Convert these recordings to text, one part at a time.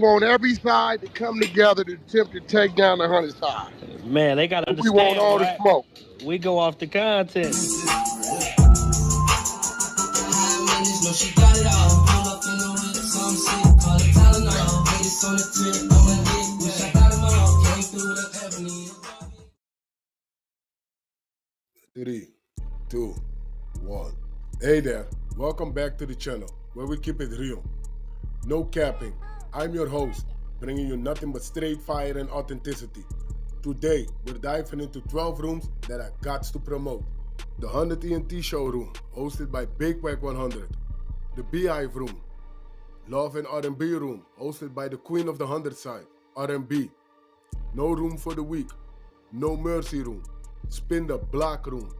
want every side to come together to attempt to take down the 100 side. Man, they gotta We want understand, all the right? smoke. We go off the content. Three, two, one. Hey there, welcome back to the channel where we keep it real. No capping. I'm your host, bringing you nothing but straight fire and authenticity. Today, we're diving into 12 rooms that I got to promote. The 100 ENT showroom, hosted by Big Wack100. The Beehive room. Love and R&B room, hosted by the queen of the 100 side, R&B. No room for the weak. No mercy room. Spin the block room.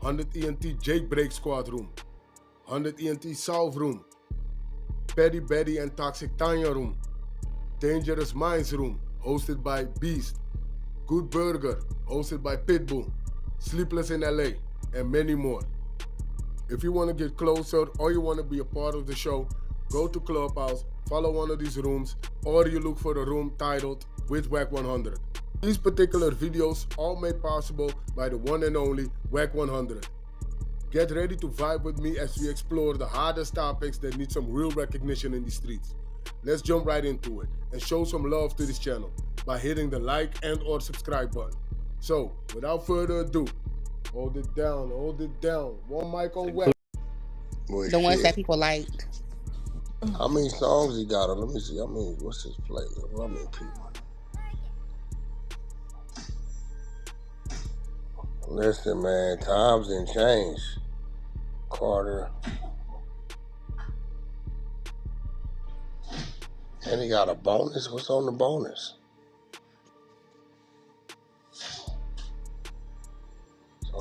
100 ENT Jailbreak Squad room. 100 ENT South room. Petty Betty and Toxic Tanya room. Dangerous Minds room, hosted by Beast. Good Burger, hosted by Pitbull. Sleepless in LA, and many more. If you want to get closer or you want to be a part of the show, go to Clubhouse, follow one of these rooms, or you look for a room titled with Wack100. These particular videos all made possible by the one and only Wack100. Get ready to vibe with me as we explore the hardest topics that need some real recognition in the streets. Let's jump right into it and show some love to this channel by hitting the like and or subscribe button. So, without further ado, hold it down. One mic on Wack. The ones that people like. How many songs he got? Let me see. What's his playlist? How many people? Listen, man, times didn't change. Carter. And he got a bonus? What's on the bonus? So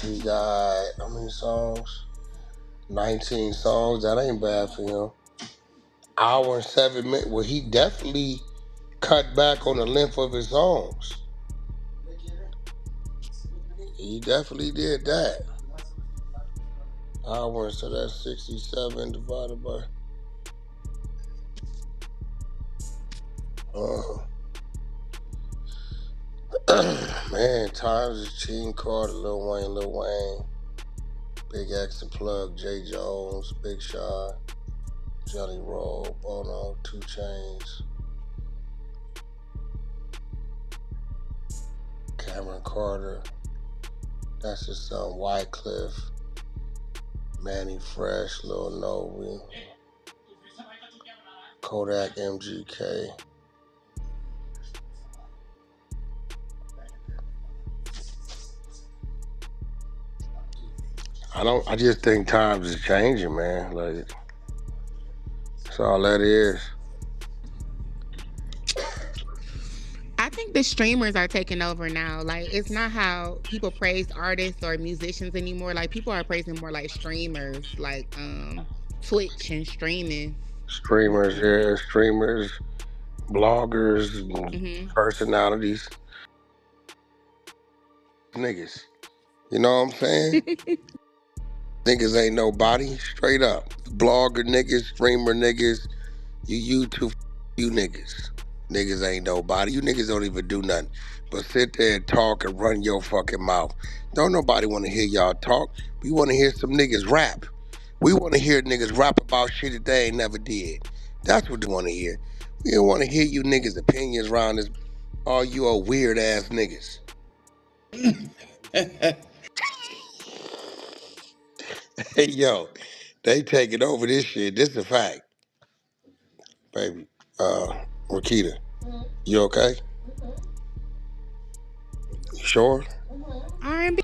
he got, how many songs? 19 songs. That ain't bad for him. Hour and 7 minutes. Well, he definitely cut back on the length of his songs. He definitely did that. Hour, so that's 67 divided by... Man, times is Gene Carter, Lil Wayne, Big X and Plug, Jay Jones, Big Shot, Jelly Roll, Bono, 2 Chainz, Cameron Carter, that's his son Wycliffe, Manny Fresh, Lil Novi, Kodak MGK. I just think times is changing, man. Like, that's all that is. I think the streamers are taking over now. Like, it's not how people praise artists or musicians anymore. Like, people are praising more like streamers, like Twitch and streaming. Streamers, bloggers, personalities. Niggas. You know what I'm saying? Niggas ain't nobody, straight up. Blogger niggas, streamer niggas, you YouTube, you niggas. Niggas ain't nobody. You niggas don't even do nothing but sit there and talk and run your fucking mouth. Don't nobody want to hear y'all talk. We want to hear some niggas rap. We want to hear niggas rap about shit that they ain't never did. That's what we want to hear. We don't want to hear you niggas' opinions around this. All you old weird ass niggas. Hey, yo, they taking over this shit. This is a fact. Baby, Rakita, you okay? You sure? R&B.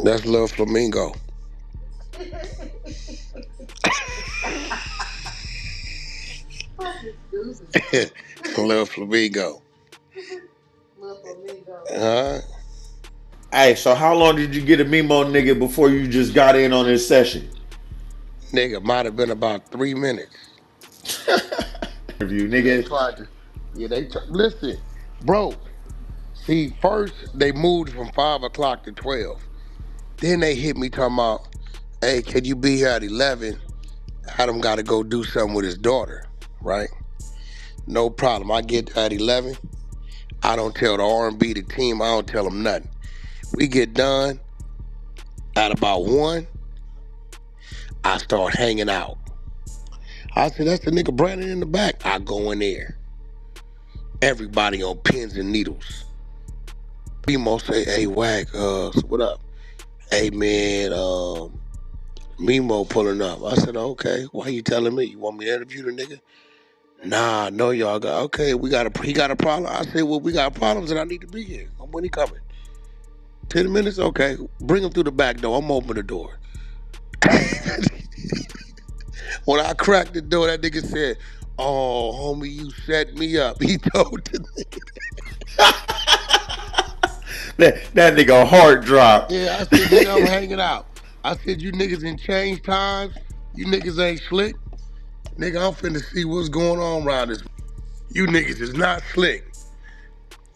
That's Lil Flamingo. Lil Flamingo. Huh? Hey, so how long did you get a memo, nigga, before you just got in on this session? Nigga, might have been about 3 minutes. Interview, They nigga. tried to. Listen, bro. See, first they moved from 5 o'clock to 12. Then they hit me talking about, Hey, can you be here at 11? Adam got to go do something with his daughter, right? No problem. I get there at 11. I don't tell the R&B, the team, I don't tell them nothing. We get done at about 1. I start hanging out. I said, that's the nigga Brandon in the back. I go in there. Everybody on pins and needles. Mimo say, hey, Wack, what up? Hey, man, Mimo pulling up. I said, okay, why you telling me? You want me to interview the nigga? Nah, no, y'all got, okay, he got a problem. I said, well, we got problems and I need to be here. When he coming? 10 minutes? Okay, bring him through the back door. I'm opening the door. When I cracked the door, that nigga said, oh, homie, you set me up. He told the nigga. That nigga heart dropped. Yeah, I said, nigga, I'm hanging out. I said, you niggas in change times. You niggas ain't slick. Nigga, I'm finna see what's going on around this. You niggas is not slick.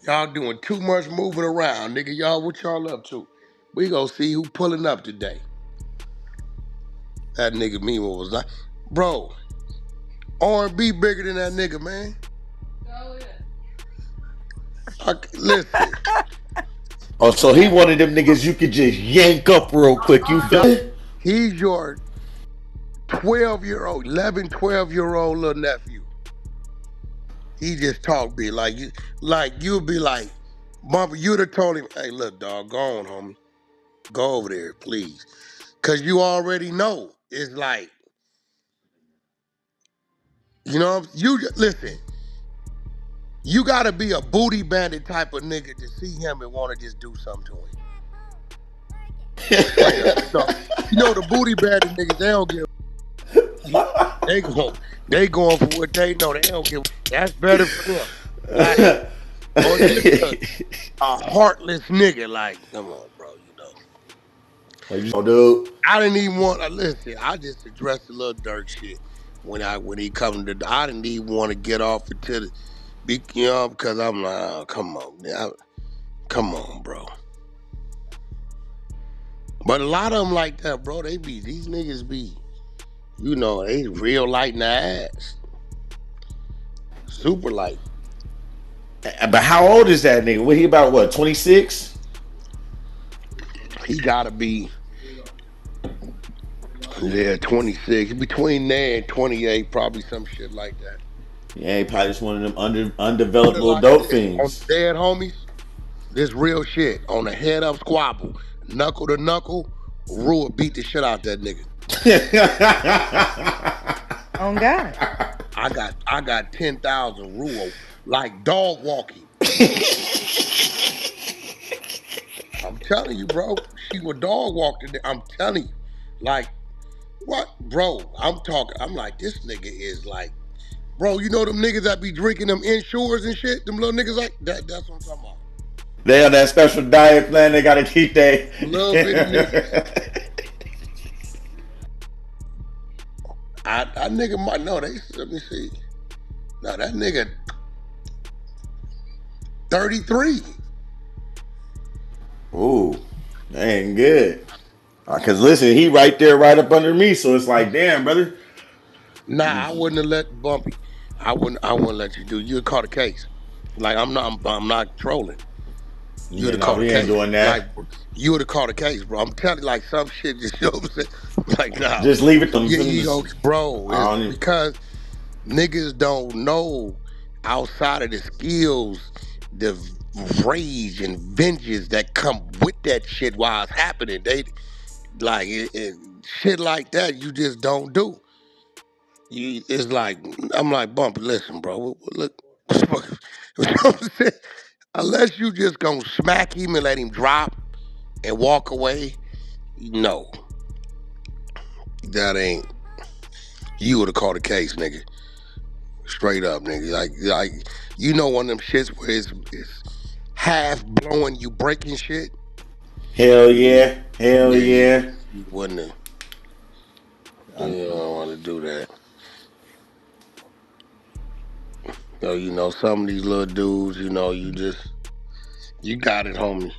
Y'all doing too much moving around. Nigga, y'all, what y'all up to? We gonna see who pulling up today. That nigga Mimo was like, bro, R&B bigger than that nigga, man. Listen. Oh, so he one of them niggas you could just yank up real quick. You feel it? He's your 12-year-old, 11, 12-year-old little nephew. He just talk big. Like you'll be like, Bumper, you'd have told him, hey, look, dog, go on, homie. Go over there, please. Cause you already know. It's like, you know, listen, you gotta be a booty bandit type of nigga to see him and wanna just do something to him. Straight up. You know the booty bandit niggas, they don't give they going for what they know. They don't give. That's better for them. Like, or just a heartless nigga. Like, come on, bro. You know. Dude. I didn't even want to listen. I just addressed the little Dirk shit when he come to. I didn't even want to get off until you know, because I'm like, oh, come on, man. Come on, bro. But a lot of them like that, bro. These niggas be, you know, they real light in the ass. Super light. But how old is that nigga? What he about? What 26? He gotta be, yeah, 26. Between there and 28, probably some shit like that. Yeah, he probably just one of them Put undeveloped it little like dope this: on fiends. dead homies, this real shit. On a head up squabble, knuckle to knuckle, Rua beat the shit out that nigga. On God. I got 10,000 Rua like dog walking. I'm telling you, bro. She was dog walked in there. I'm telling you, like what, bro? I'm like, this nigga is like. Bro, you know them niggas that be drinking them Ensures and shit? Them little niggas like that. That's what I'm talking about. They on that special diet plan. They gotta keep that. Little bitty niggas. I nigga might know. Let me see. Now that nigga 33. Ooh, that ain't good. Cause listen, he right there, right up under me. So it's like, damn, brother. Nah, I wouldn't have let Bumpy. I wouldn't let you do. You'd caught a case. Like I'm not trolling. You would Yeah, have no, caught a we ain't case. doing Like that. you would have caught a case, bro. I'm telling you, like some shit just you know what I'm saying? Like nah. Just leave it to them. You Yeah, feel me? you know, Just, bro, I it's don't even. because niggas don't know outside of the skills, the rage and vengeance that come with that shit while it's happening. They like shit like that. You just don't do. It's like I'm like Bumpy. Listen, bro. Look, unless you just gonna smack him and let him drop and walk away, no, that ain't. You would have caught a case, nigga. Straight up, nigga. Like you know one of them shits where it's half blowing, you breaking shit. Hell Yeah, yeah, hell yeah, yeah. you wouldn't have. You don't want to do that. So you know some of these little dudes, you know, you got it, homie.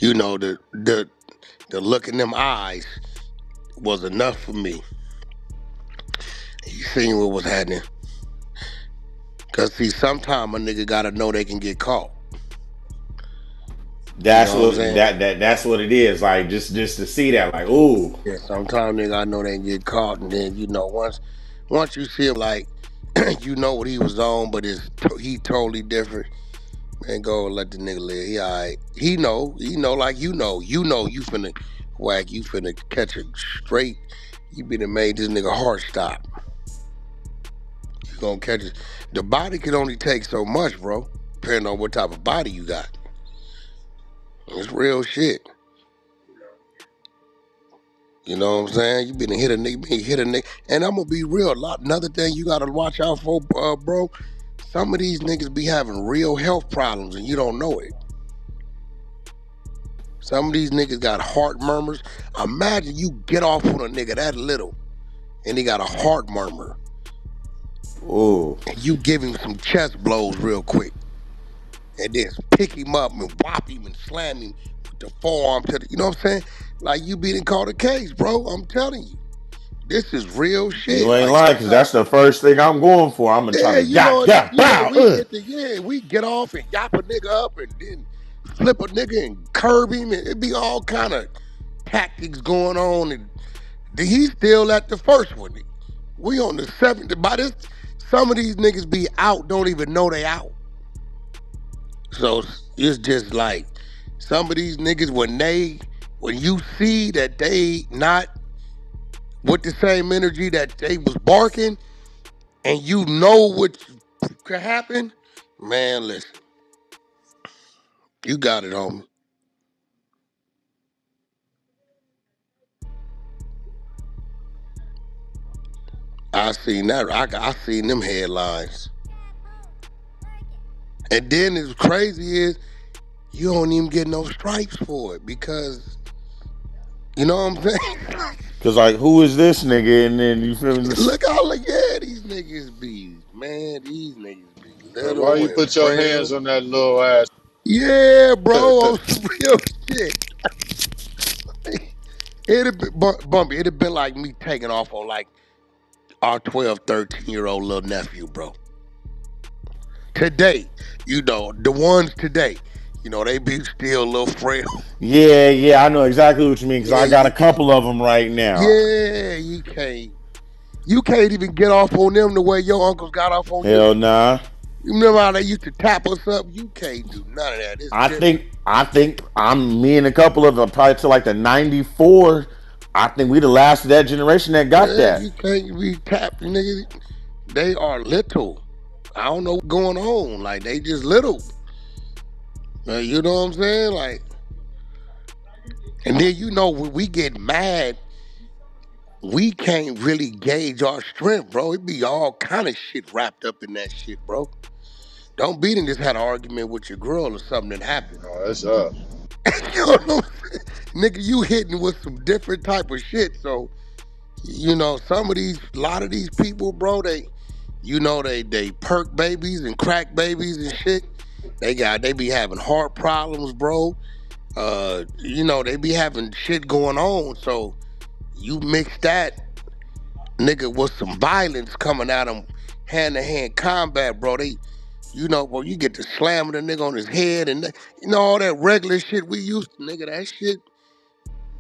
You know the look in them eyes. was enough for me. You seen what was happening. Cause see, sometime a nigga gotta know they can get caught. You That's know what I'm what saying? that's what it is. Like just to see that, like, ooh, Yeah, sometimes nigga I know they can get caught, and then once you see him like, you know what he was on, but he totally different. Man, go and let the nigga live. He alright. He know like you finna whack, you finna catch it straight. You been and made this nigga heart stop. You gonna catch it. The body can only take so much, bro. Depending on what type of body you got. It's real shit. You know what I'm saying? You been hit a nigga. And I'm gonna be real. Another thing you gotta watch out for, bro. Some of these niggas be having real health problems and you don't know it. Some of these niggas got heart murmurs. Imagine you get off on a nigga that little and he got a heart murmur. ooh. And you give him some chest blows real quick. And then pick him up and whop him and slam him with the forearm to the, you know what I'm saying? Like you being called a case, bro. I'm telling you. This is real You shit. ain't Like lying, cause sometimes, that's the first thing I'm going for. I'm gonna try yeah, to yap, yap, bow. we get off and yap a nigga up and then flip a nigga and curb him and it be all kind of tactics going on and he's still at the first one. We on the seventh. By this, some of these niggas be out, don't even know they out. So it's just like some of these niggas when you see that they not with the same energy that they was barking, and you know what could happen, man. Listen, you got it, homie. I seen that. I seen them headlines, and then it's crazy is you don't even get no stripes for it because you know what I'm saying. Cause like, who is this nigga? And then you feel me? Look how like yeah, these niggas be man. These niggas be Why little you and put your frail. hands on that little ass? Yeah, bro, on some real shit. It'd have been bumpy. It'd have been like me taking off on like our 12, 13-year-old little nephew, bro. Today, the ones today, they be still a little frail. Yeah, yeah, I know exactly what you mean. Cause Yeah, I got a you can't. couple of them right now. Yeah, you can't. You can't even get off on them the way your uncles got off on you. Hell nah. You remember how they used to tap us up? You can't do none of that. It's different. I think I'm me and a couple of them probably to like the '94. I think we the last of that generation that got Yeah, that. you can't be tapped, nigga. They are little. I don't know what's going on. Like they just little. You know what I'm saying? Like, and then when we get mad, we can't really gauge our strength, bro. It be all kind of shit wrapped up in that shit, bro. Don't be just had an argument with your girl or something that happened. Oh, that's up. You know what I'm saying? Nigga, you hitting with some different type of shit. So, a lot of these people, bro, they perk babies and crack babies and shit. They be having heart problems, bro. They be having shit going on. So you mix that nigga with some violence coming at them, hand to hand combat, bro. Bro, you get to slamming the nigga on his head and all that regular shit we used to, nigga. That shit,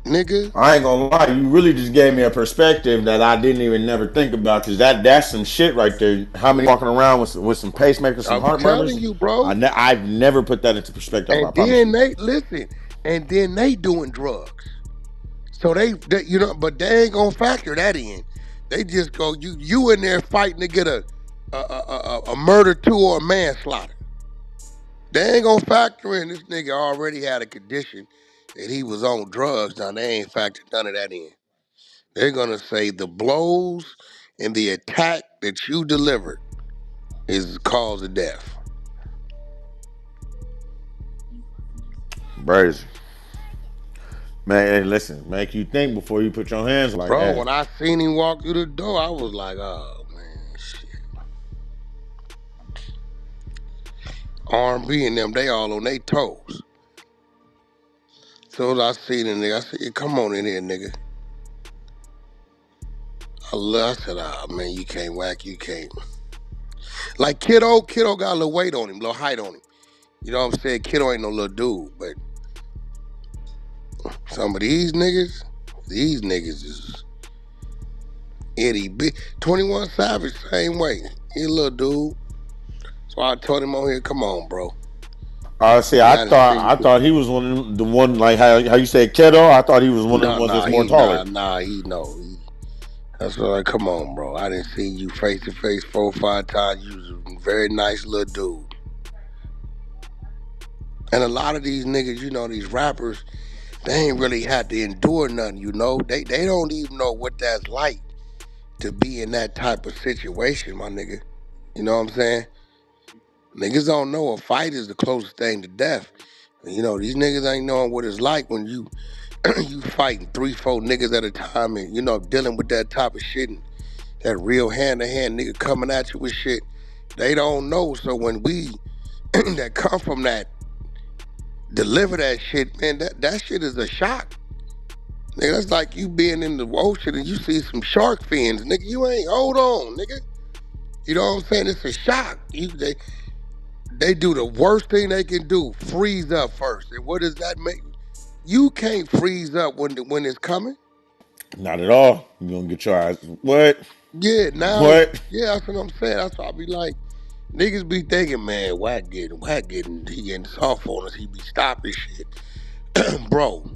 nigga. I ain't gonna lie, you really just gave me a perspective that I didn't even never think about. Cause that's some shit right there. How many walking around with some pacemakers, some I'm heart telling murmurs? you, bro. I've never put that into perspective. I And promise then you. they listen, and then they doing drugs. So but they ain't gonna factor that in. They just go, you in there fighting to get a murder two or a manslaughter. They ain't gonna factor in this nigga already had a condition that he was on drugs. Now they ain't factored none of that in. They're gonna say the blows and the attack that you delivered is the cause of death. Crazy. Man, hey, listen, make you think before you put your hands like, Bro, hey, when I seen him walk through the door, I was like, oh man, shit. R&B and them, they all on their toes. So as I seen the nigga, I said, come on in here, nigga. I said, ah, man, you can't whack, you can't. Like Kiddo got a little weight on him, a little height on him. You know what I'm saying? Kiddo ain't no little dude, but some of these niggas is itty big. 21 Savage, same way. He a little dude. So I told him on here, come on, bro. See, I done seen I you. thought he was one of the one like how you say kiddo. I thought he was one of the ones that's more taller. He know. That's what like, come on, bro. I didn't see you face to face 4 or 5 times. You was a very nice little dude. And a lot of these niggas, you know, these rappers, they ain't really had to endure nothing, you know. They don't even know what that's like to be in that type of situation, my nigga. You know what I'm saying? Niggas don't know a fight is the closest thing to death. You know, these niggas ain't knowing what it's like when you you fighting 3, 4 niggas at a time and, you know, dealing with that type of shit and that real hand-to-hand nigga coming at you with shit. They don't know. So when we that come from that deliver that shit, man, that shit is a shock. Nigga, that's like you being in the ocean and you see some shark fins. Nigga, you ain't, hold on, nigga. You know what I'm saying? It's a shock. They do the worst thing they can do, freeze up first. And what does that make? You can't freeze up when it's coming. Not at all. You gonna get your eyes what? Yeah, now, What? yeah, that's what I'm saying. That's why I be like, niggas be thinking, man, he getting soft on us. He be stopping shit. Bro,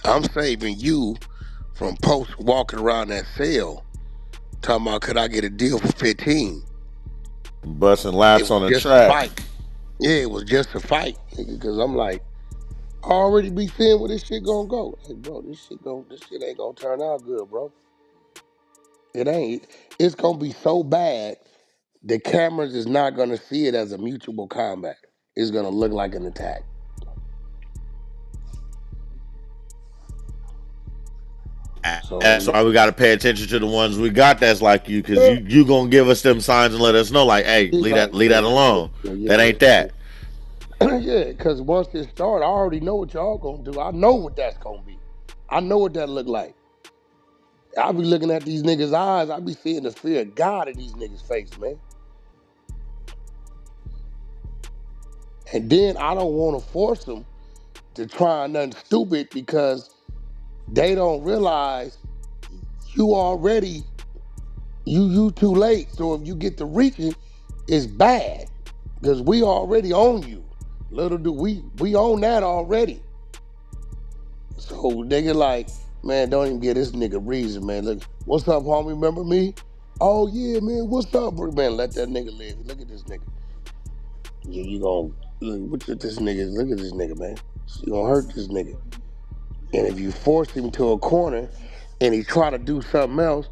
I'm saving you from post walking around that cell talking about could I get a deal for 15? Busting It laps was on the just a track. fight. Yeah, it was just a fight, nigga. Cause I'm like, I already be seeing where this shit gonna go. Like, bro, this shit ain't gonna turn out good, bro. It ain't. It's gonna be so bad. The cameras is not gonna see it as a mutual combat. It's gonna look like an attack. That's So why we gotta pay attention to the ones we got that's like you, cause yeah, you gonna give us them signs and let us know, like, hey, he's like, leave that alone. That ain't that. yeah, because once it started, I already know what y'all gonna do. I know what that's gonna be. I know what that look like. I be looking at these niggas' eyes. I be seeing the fear of God in these niggas' face, man. And then I don't want to force them to try nothing stupid because they don't realize you already you too late. So if you get to reaching, it's bad because we already own you. Little do we own that already. So they get like, man, don't even get this nigga reason, man. Look, what's up, homie? Remember me? Oh yeah, man. What's up, bro? Man? Let that nigga live. Look at this nigga. You gonna look at this nigga? Look at this nigga, man. You gonna hurt this nigga. And if you force him to a corner and he try to do something else,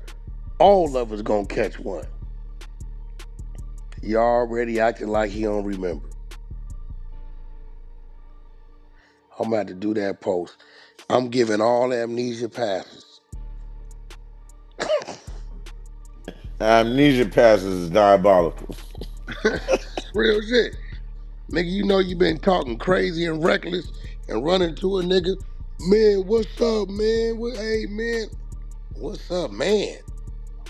all of us gonna catch one. He already acting like he don't remember. I'm about to do that post. I'm giving all amnesia passes. Amnesia passes is diabolical. Real shit. Nigga, you know you been talking crazy and reckless and running to a nigga. Man, what's up, man? Hey, man. What's up, man?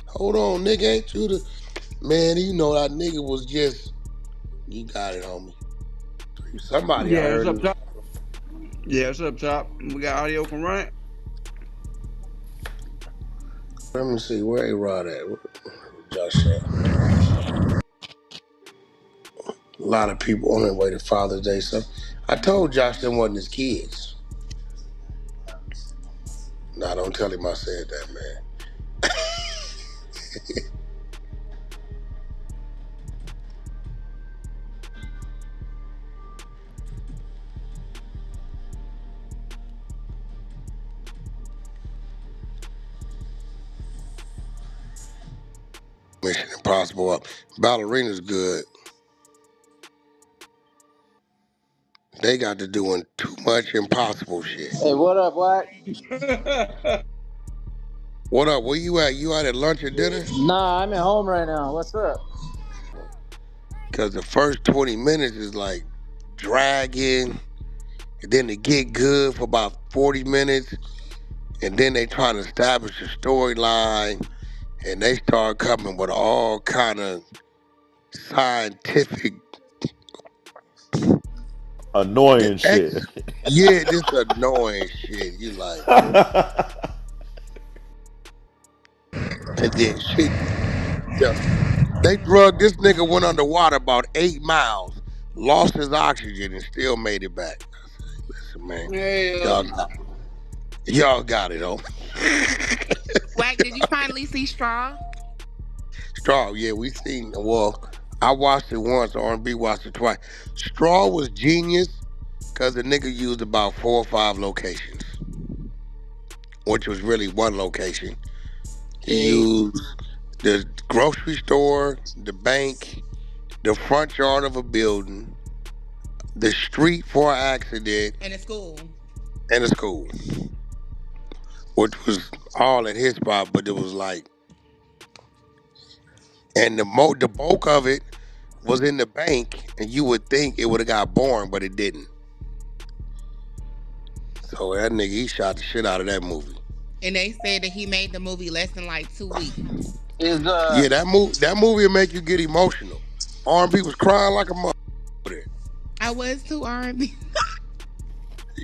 Hold on, nigga. Ain't you the... Man, you know that nigga was just... You got it, homie. Somebody I Yeah, what's heard up, him. top? Yeah, what's up, top? We got audio from Rant. Let me see. Where A-Rod at? Josh at? A lot of people on their way to Father's Day. So I told Josh them wasn't his kids. Nah, don't tell him I said that, man. Mission Impossible up. Ballerina's good. They got to doing too much impossible shit. Hey, what up, Wack? What up? Where you at? You out at lunch or dinner? Nah, I'm at home right now. What's up? Because the first 20 minutes is like dragging, and then it get good for about 40 minutes, And then they trying to establish a storyline, and they start coming with all kind of scientific Annoying shit. yeah, this annoying shit. You like, and then shit. Yeah, they drugged this nigga, went underwater about 8 miles, lost his oxygen, and still made it back. Listen, man, Hey, y'all got, y'all got it on. Wack, did you finally see Straw? Straw, yeah, we seen. Well, I watched it once. R&B watched it twice. Straw was genius because the nigga used about 4 or 5 locations, which was really one location. He hey, used the grocery store, the bank, the front yard of a building, the street for an accident, In a school. and a school, which was all at his spot. But it was like, and the bulk of it was in the bank, and you would think it would have got boring, but it didn't. So that nigga, he shot the shit out of that movie. And they said that he made the movie less than like 2 weeks. is Yeah, that movie will make you get emotional. R&B was crying like a mother. I was too R&B.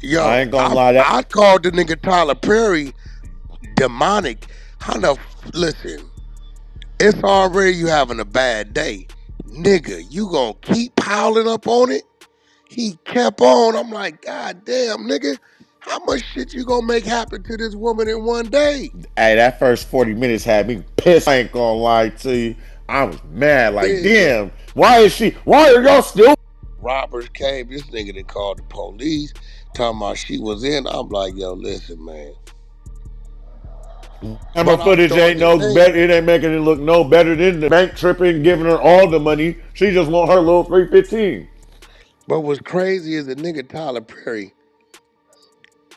Yo, I ain't gonna lie, that I called the nigga Tyler Perry demonic. Listen, it's already you having a bad day. Nigga, you gonna keep piling up on it? He kept on. I'm like, God damn, nigga. How much shit you gonna make happen to this woman in one day? hey, that first 40 minutes had me pissed. I ain't gonna lie to you. I was mad, like, Yeah. damn, why are y'all still? Robbers came, this nigga done called the police, talking about she was in. I'm like, yo, listen, man. Camera But I'm footage starting ain't to no think, better. It ain't making it look no better than the bank tripping, giving her all the money. She just want her little 315. but what's crazy is the nigga Tyler Perry,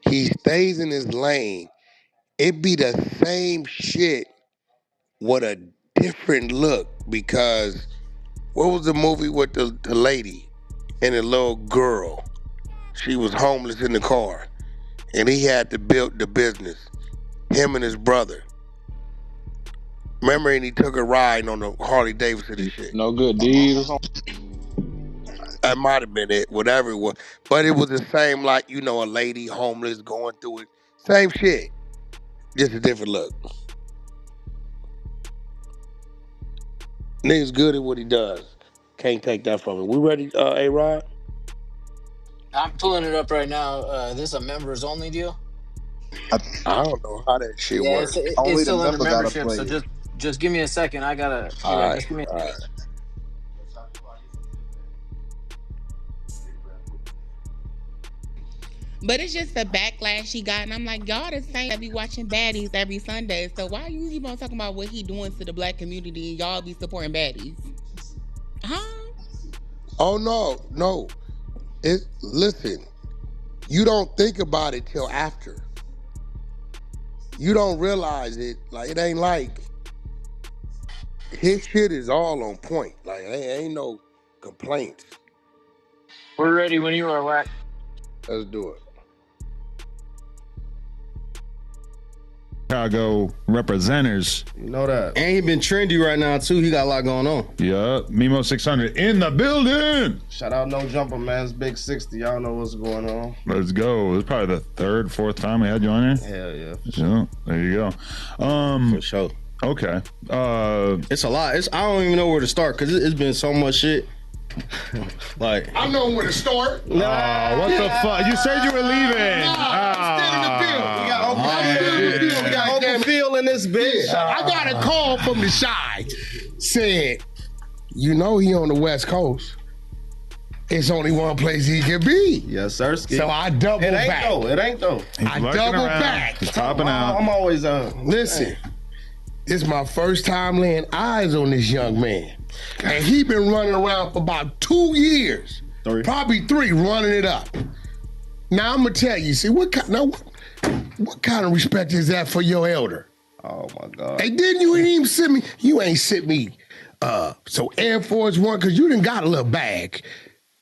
he stays in his lane. It be the same shit with a different look because what was the movie with the lady and the little girl? She was homeless in the car and he had to build the business. Him and his brother. Remember, and he took a ride on the Harley Davidson and shit. No good deed or something. That might have been it, whatever it was. But it was the same, like, you know, a lady homeless going through it. Same shit. Just a different look. Nigga's good at what he does. Can't take that from him. We ready, A-Rod? I'm pulling it up right now. This is a members only deal. I don't know how that shit Yeah, works. it's Only the still under member gotta membership. play So it. just give me a second. I gotta All right, just give me. all right. But it's just the backlash he got. And I'm like, y'all the same that be watching baddies every Sunday. So why you keep on talking about what he doing to the black community and y'all be supporting baddies? Huh? Oh, no. Listen, you don't think about it till after. You don't realize it. Like, it ain't like his shit is all on point. Like, ain't no complaints. We're ready when you are, Wack. Let's do it. Chicago representers. You know that. And he been trendy right now too. He got a lot going on. Yeah, Mimo 600 in the building. Shout out No Jumper, man. It's Big 60. Y'all know what's going on. Let's go. It's probably the third, fourth time we had you on here. Hell yeah. Yeah, there you go. For sure. Okay. It's a lot. I don't even know where to start because it's been so much shit. Like I know where to start. What the fuck? You said you were leaving. We got Uncle Phil in this bitch. I got a call from the Shy. Said, you know he on the West Coast. It's only one place he can be. Yes, sir. So I double back. It ain't though. I double back. He's popping out. I'm always Listen, this is my first time laying eyes on this young man. And he been running around for about 2 years. Probably 3, running it up. Now I'm gonna tell you, see, what kind of respect is that for your elder? Oh my God. Hey, you ain't sent me so Air Force One, cause you done got a little bag.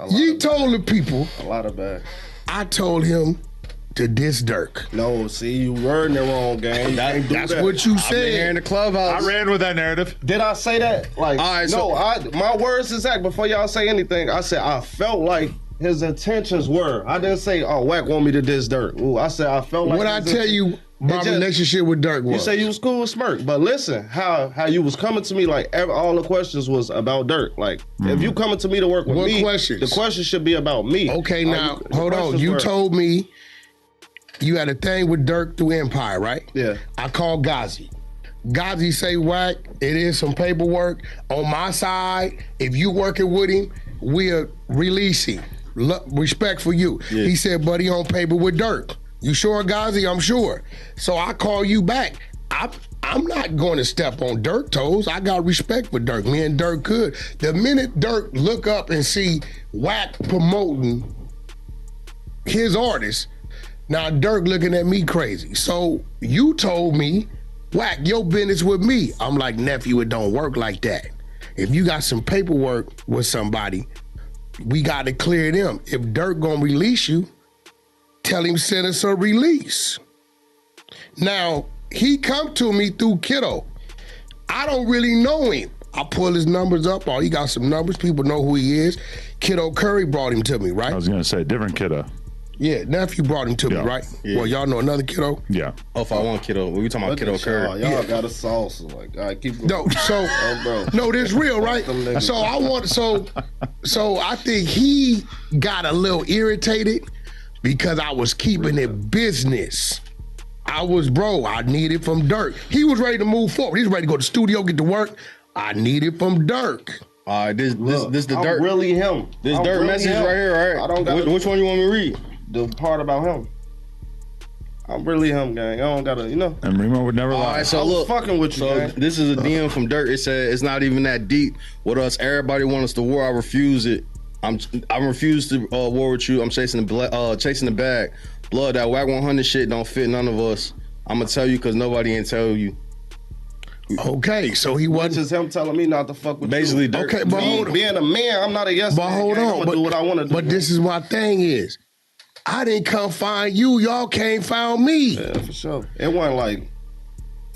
You told the people. A lot of bags. I told him to diss Dirk. No, see, you wording it wrong, gang. That's what you I've been said. here in the clubhouse. I ran with that narrative. Did I say that? Like, All right, no, my words exact. Before y'all say anything, I said I felt like his intentions were. I didn't say, oh, Wack want me to diss Dirk. Ooh, I said I felt like. What I tell you, my relationship with Dirk was. You say you was cool with Smirk, but listen, how you was coming to me like all the questions was about Dirk. Like, if you coming to me to work with me, questions? The question should be about me. Okay, now hold on. You told me you had a thing with Dirk through Empire, right? Yeah. I called Ghazi. Ghazi say, Wack, it is some paperwork on my side. If you working with him, we'll release him. Respect for you. Yeah. He said, buddy, on paper with Dirk. You sure, Ghazi? I'm sure. So I call you back. I'm not going to step on Dirk toes. I got respect for Dirk. Me and Dirk could. The minute Dirk look up and see Wack promoting his artist, now Dirk looking at me crazy. So you told me, Wack, your business with me. I'm like, nephew, it don't work like that. If you got some paperwork with somebody, we got to clear them. If Dirk gonna release you, tell him send us a release. Now, he come to me through Kiddo. I don't really know him. I pull his numbers up. Oh, he got some numbers. People know who he is. Kiddo Curry brought him to me, right? I was going to say, different Kiddo. Yeah, nephew brought him to me, right? Yeah. Well, y'all know another Kiddo? Yeah. Oh, if I want Kiddo, we talking about Kiddo Curry. Y'all got a sauce. Like, all right, keep going. No, so, no, this real, right? So I want, so I think he got a little irritated because I was keeping it business. I needed from Dirk. He was ready to move forward. He was ready to go to the studio, get to work. I needed from Dirk. All right, this the Dirk. I'm really him. This Dirk message right here, right? I don't got which one you want me to read? The part about him. I'm really him, gang. I don't gotta, And Remo would never lie. All right, so look, fucking with you, gang. This is a DM from Dirk. It said it's not even that deep. With us, everybody wants us to war. I refuse it. I refuse to war with you. I'm chasing the bag. Blood, that Wack100 shit don't fit none of us. I'm gonna tell you because nobody ain't tell you. Okay, so he wasn't. Which is him telling me not to fuck with basically, you. Okay, but hold on. Being a man, I'm not a yes man. But hold on. I'm gonna do what I want to do. But this is my thing is, I didn't come find you. Y'all came found me. Yeah, for sure. It wasn't like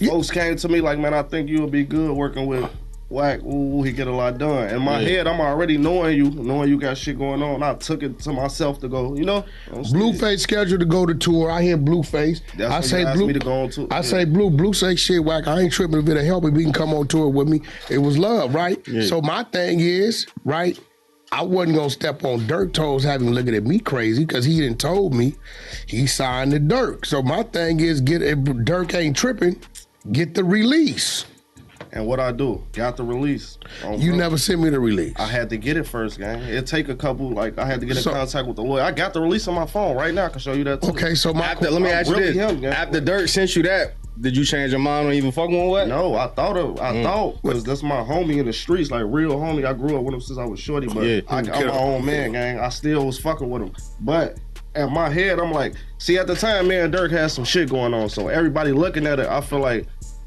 folks came to me like, man, I think you would be good working with Wack. Ooh, he get a lot done. In my head, I'm already knowing you got shit going on. I took it to myself to go, Blueface scheduled to go to tour. I hear Blueface. I say Blue. Me to go on tour. I say Blue. Blue say shit, Wack. I ain't tripping if it'll help me. We can come on tour with me. It was love, right? Yeah. So my thing is, right? I wasn't gonna step on Dirk toes, having him looking at me crazy because he didn't told me he signed to Dirk. So my thing is, if Dirk ain't tripping, get the release. And what I do, got the release. You never sent me the release. I had to get it first, gang. It take a couple, I had to get in contact with the lawyer. I got the release on my phone right now. I can show you that too. Okay, so let me ask you this. After Dirk sent you that, did you change your mind on even fucking with Wack? No, I thought, because that's my homie in the streets, like real homie. I grew up with him since I was shorty, but I'm my own man, gang. I still was fucking with him. But in my head, I'm like, see, at the time, me and Dirk had some shit going on. So everybody looking at it, I feel like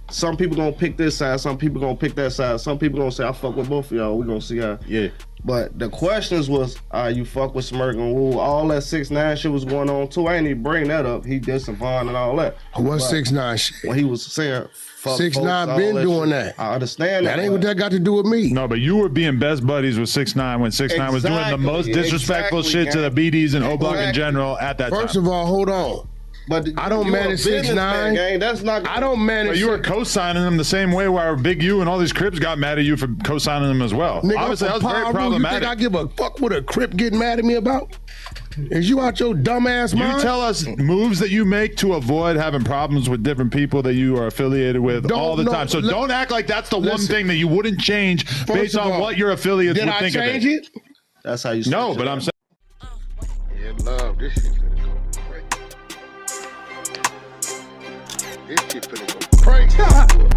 some people gonna pick this side, some people gonna pick that side, some people gonna say, I fuck with both of y'all, we gonna see how. Yeah. But the questions was, you fuck with Smirk and Woo, all that 6ix9ine shit was going on too. I ain't even bring that up. He did some Vaughn and all that. What 6ix9ine shit? When he was saying, fuck 6ix9ine been doing that. I understand that. That ain't what that got to do with me. No, but you were being best buddies with 6ix9ine when 6ix9ine was doing the most disrespectful shit to the BDs and O-Block in general at that time. First of all, hold on. But I don't manage 6ix9ine. That's not. I don't manage. But you were co-signing them the same way where Big U and all these Crips got mad at you for co-signing them as well. Nigga, obviously, that was very problematic. You think I give a fuck what a Crip getting mad at me about? Is you out your dumbass mind? You tell us moves that you make to avoid having problems with different people that you are affiliated with all the time. So don't act like that's the one thing that you wouldn't change based on what your affiliates would think of it. Did I change it? That's how you. No, but I'm saying. Yeah, love this shit. This shit finna go crazy.